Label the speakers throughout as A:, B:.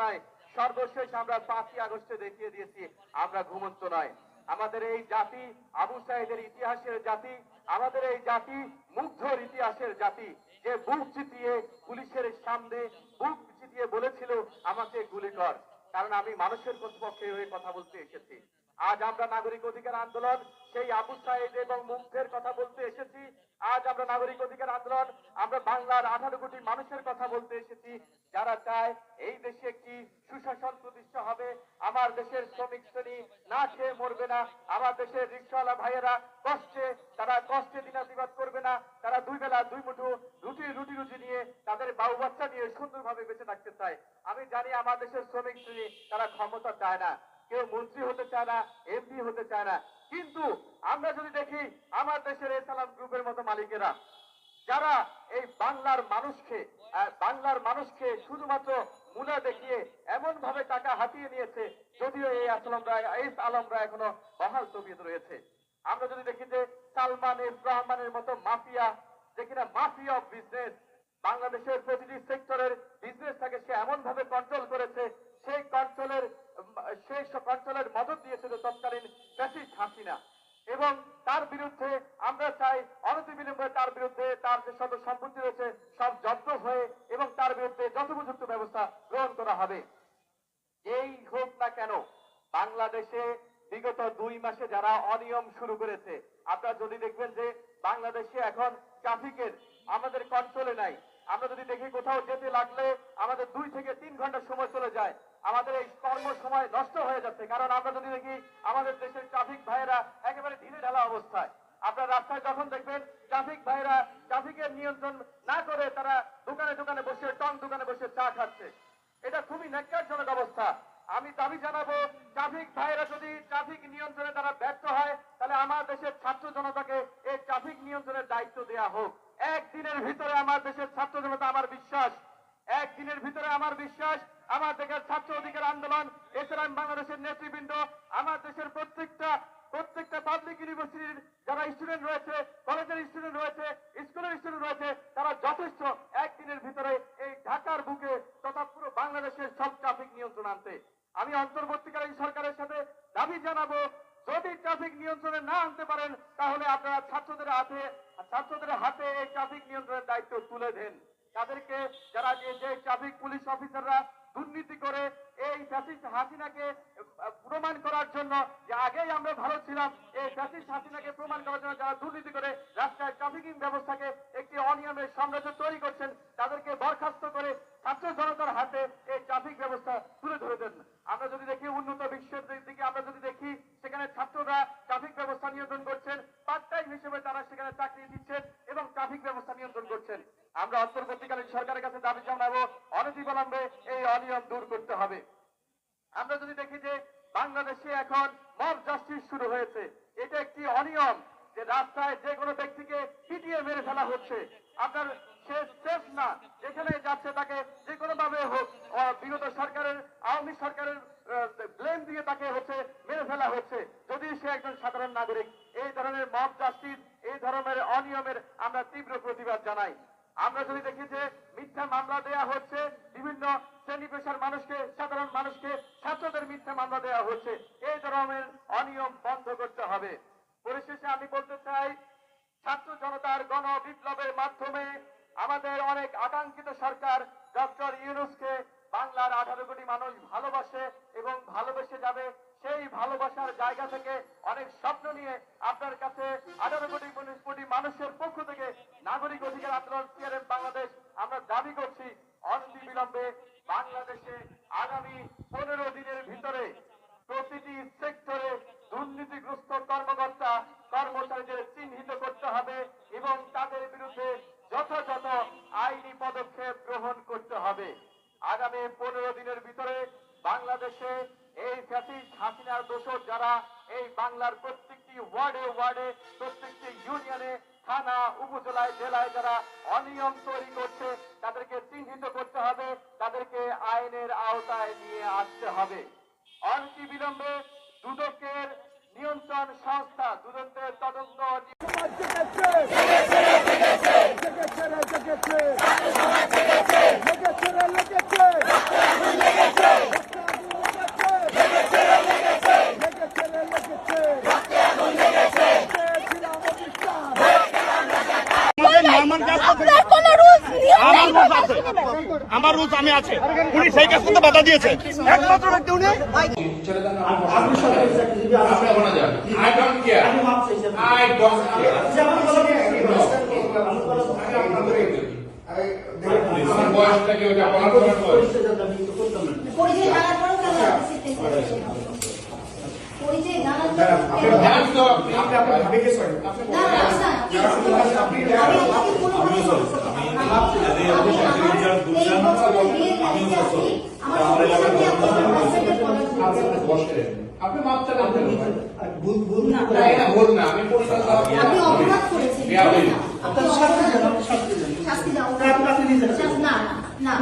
A: নয়, সর্বশেষ আমরা 5ই আগস্টে দেখিয়ে দিয়েছি আমরা ঘুমন্ত নয়। আমাদের এই জাতি আবু সাইদের ইতিহাসের জাতি, আমাদের এই জাতি মুগ্ধর ইতিহাসের জাতি, যে বুক চিতিয়ে পুলিশের সামনে বুক চিতিয়ে বলেছিল আমাকে গুলি কর, কারণ আমি মানুষের পক্ষে হয়ে কথা বলতে এসেছি। আজ আমরা নাগরিক অধিকার আন্দোলন সেই আবু সাইদ এবং মুগ্ধের কথা বলতে এসেছি। আজ আমরা নাগরিক অধিকার আন্দোলন আমরা বাংলার 18 কোটি মানুষের কথা বলতে এসেছি, যারা চায় এই দেশে একটি সুশাসন প্রতিষ্ঠা হবে, আমার দেশের শ্রমিক শ্রেণী না খেয়ে মরবে না, আমার দেশের রিকশাওয়ালা ভাইয়েরা তারা কষ্টে দিনাতিপাত করবে না, তারা 2 বেলা 2 মুঠো রুটি নিয়ে তাদের বাবু বাচ্চা নিয়ে সুন্দরভাবে বেঁচে থাকতে চায়। আমি জানি আমার দেশের শ্রমিক শ্রেণী তারা ক্ষমতা চায় না, কেউ মন্ত্রী হতে চায় না, এমপি হতে চায় না, কিন্তু আমরা যদি দেখি আমার দেশের এসালাম গ্রুপের মতো মালিকেরা যারা এই বাংলার মানুষকে শুধুমাত্র মুনা দেখিয়ে এমন ভাবে টাকা হাতিয়ে নিয়েছে, যদিও এই আলমরা এখনো বহাল তবিয়তে রয়েছে। আমরা যদি দেখি যে সালমান এফ রহমানের মতো মাফিয়া, যে কিনা মাফিয়া অফ বিজনেস, বাংলাদেশের প্রতিটি সেক্টরের বিজনেসটাকে সে এমন ভাবে কন্ট্রোল করেছে, সেই কন্ট্রোলের মদত দিয়েছিল তৎকালীন ফ্যাসিস্ট হাসিনা, এবং তার বিরুদ্ধে আমরা চাই অনতিবিলম্বে তার বিরুদ্ধে তার যে সকল সম্পত্তি রয়েছে সব জব্দ হয়ে এবং তার বিরুদ্ধে যথোপযুক্ত ব্যবস্থা গ্রহণ করা হবে। এই হোক না কেন, বাংলাদেশে বিগত 2 মাসে যারা অনিয়ম শুরু করেছে, আপনারা যদি দেখবেন যে বাংলাদেশে এখন ট্রাফিকের আমাদের কন্ট্রোলে নাই। আমরা যদি দেখি কোথাও যেতে লাগলে আমাদের 2 থেকে 3 ঘন্টা সময় চলে যায়, আমাদের এই কর্ম সময় নষ্ট হয়ে যাচ্ছে। কারণ আমরা যদি দেখি আমাদের দেশের ট্রাফিক ভাইয়েরা একেবারে ঢিলে ঢালা অবস্থায়, আপনার রাস্তায় যখন দেখবেন ট্রাফিক ভাইয়েরা ট্রাফিকের নিয়ন্ত্রণ না করে তারা দোকানে বসে দোকানে বসে চা খাচ্ছে, এটা খুবই ন্যাক্কারজনক অবস্থা। আমি দাবি জানাবো, ট্রাফিক ভাইয়েরা যদি ট্রাফিক নিয়ন্ত্রণে তারা ব্যর্থ হয়, তাহলে আমার দেশের ছাত্র জনতাকে এই ট্রাফিক নিয়ন্ত্রণের দায়িত্ব দেওয়া হোক। একদিনের ভিতরে আমার দেশের ছাত্র জনতা, আমার বিশ্বাস, একদিনের ভিতরে আমার বিশ্বাস আমার দেশের ছাত্র অধিকার আন্দোলন, এছাড়া বাংলাদেশের নেতৃবৃন্দ, আমার দেশের প্রত্যেকটা পাবলিক ইউনিভার্সিটির যারা স্টুডেন্ট রয়েছে, কলেজের স্টুডেন্ট রয়েছে, স্কুলের স্টুডেন্ট রয়েছে, তারা যথেষ্ট একদিনের ভিতরে এই ঢাকার বুকে তথা পুরো বাংলাদেশের সব ট্রাফিক নিয়ন্ত্রণ আনতে। আমি অন্তর্বর্তীকালীন সরকারের সাথে দাবি জানাবো, যদি ট্রাফিক নিয়ন্ত্রণে না আনতে পারেন তাহলে আপনারা ছাত্রদের হাতে এই ট্রাফিক নিয়ন্ত্রণের দায়িত্ব তুলে দেন। তাদেরকে যারা যে ট্রাফিক পুলিশ অফিসাররা দুর্নীতি করে এই ফ্যাসিস্ট হাসিনাকে প্রমাণ করার জন্য, যে আগেই আমরা ভালো ছিলাম, এই ফ্যাসিস্ট হাসিনাকে প্রমাণ করার জন্য যারা দুর্নীতি করে রাস্তায় ট্রাফিকিং ব্যবস্থাকে একটি অনিয়মের সাম্রাজ্য তৈরি করছেন, তাদেরকে বরখাস্ত করে ছাত্র জনতার হাতে এই ট্রাফিক ব্যবস্থা তুলে ধরে দেন। আমরা যদি দেখি উন্নত বিশ্বের দিকে আমরা যদি দেখি, সেখানে ছাত্ররা ট্রাফিক ব্যবস্থা নিয়ন্ত্রণ করছেন, পার্ট টাইম হিসেবে তারা সেখানে চাকরি দিচ্ছেন এবং ট্রাফিক ব্যবস্থা নিয়ন্ত্রণ করছেন। আমরা অন্তর্বর্তীকালীন সরকারের কাছে দাবি জানাবো, অনতিবিলম্বে এই অনিয়ম দূর করতে হবে। আমরা যদি দেখি যে বাংলাদেশে এখন মব জাস্টিস শুরু হয়েছে, এটা একটি অনিয়ম, যে রাস্তায় যে কোনো ব্যক্তিকে পিটিয়ে মেরে ফেলা হচ্ছে। আপনার সে সেফ না, যেখানে যাচ্ছে তাকে যে কোনো ভাবে হোক বিগত সরকারের আওয়ামী সরকারের ব্লেম দিয়ে তাকে মেরে ফেলা হচ্ছে, যদি সে একজন সাধারণ নাগরিক। এই ধরনের মব জাস্টিস, এই ধরনের অনিয়মের আমরা তীব্র প্রতিবাদ জানাই। আমরা যদি দেখি যে মিথ্যা মামলা দেয়া হচ্ছে, বিভিন্ন শ্রেণী পেশার মানুষকে, সাধারণ মানুষকে, ছাত্রদের মিথ্যা মামলা দেওয়া হচ্ছে, এই ধরনের অনিয়ম বন্ধ করতে হবে। পরিশেষে আমি বলতে চাই, ছাত্র জনতার গণ বিপ্লবের মাধ্যমে আমাদের অনেক আকাঙ্ক্ষিত সরকার ডক্টর ইউনূসকে বাংলার 18 কোটি মানুষ ভালোবাসে এবং ভালোবেসে যাবে। সেই ভালোবাসার জায়গা থেকে অনেক স্বপ্ন নিয়ে আপনার কাছে 18 কোটি মানুষের পক্ষ থেকে নাগরিক অধিকার আন্দোলন সিআরএম বাংলাদেশ আমরা দাবি করছি, অনতিবিলম্বে বাংলাদেশে আগামী 15 দিনের ভিতরে প্রতিটি সেক্টরে দুর্নীতিগ্রস্ত কর্মচারীদের চিহ্নিত করতে হবে এবং তাদের বিরুদ্ধে যথাযথ আইনি পদক্ষেপ গ্রহণ করতে হবে। আগামী 15 দিনের ভিতরে বাংলাদেশে এই ফ্যাসিস্ট হাসিনার দোষর যারা এই বাংলার প্রত্যেকটি ওয়ার্ডে প্রত্যেকটি ইউনিয়নে, থানা, উপজেলায়, জেলায় যারা অনিয়ম তৈরি করছে তাদেরকে চিহ্নিত করতে হবে, তাদেরকে আইনের আওতায় নিয়ে আসতে হবে। অনতিবিলম্বে দুদকের নিয়ন্ত্রণ সংস্থা, দুদকের তদন্ত
B: লেগেছে আমার রুলস আমি আছে, উনি সেই কাজ করতে বাধা দিয়েছে, একমাত্র ব্যক্তি উনি।
C: বয়সটাকে ওটা বলার পরিচয় জানার পরেও কেন পরিচয় জানার আপনি মাপ চান ভুল না আমি আপনি অপরাধ করেছেন আপনার শাস্তি দাও না না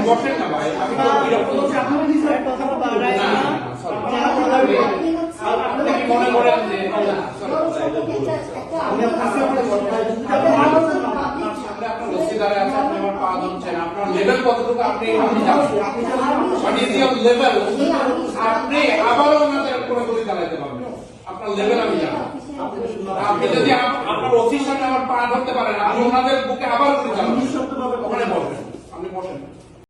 C: বসেন না ভাই আপনি কি মনে করেন যে আপনার লেভেল কতটুকু আপনি লেভেল আপনি আবারও ওনাদের কোনো গুলি চালাইতে পারবেন, আপনার লেভেল আমি জানি। আপনি যদি আপনার অফিস সামনে আমার পা ধরতে পারেন, আপনি ওনাদের বুকে আবার গুলি চালাবেন, ওখানে বসবেন, আপনি বসেন।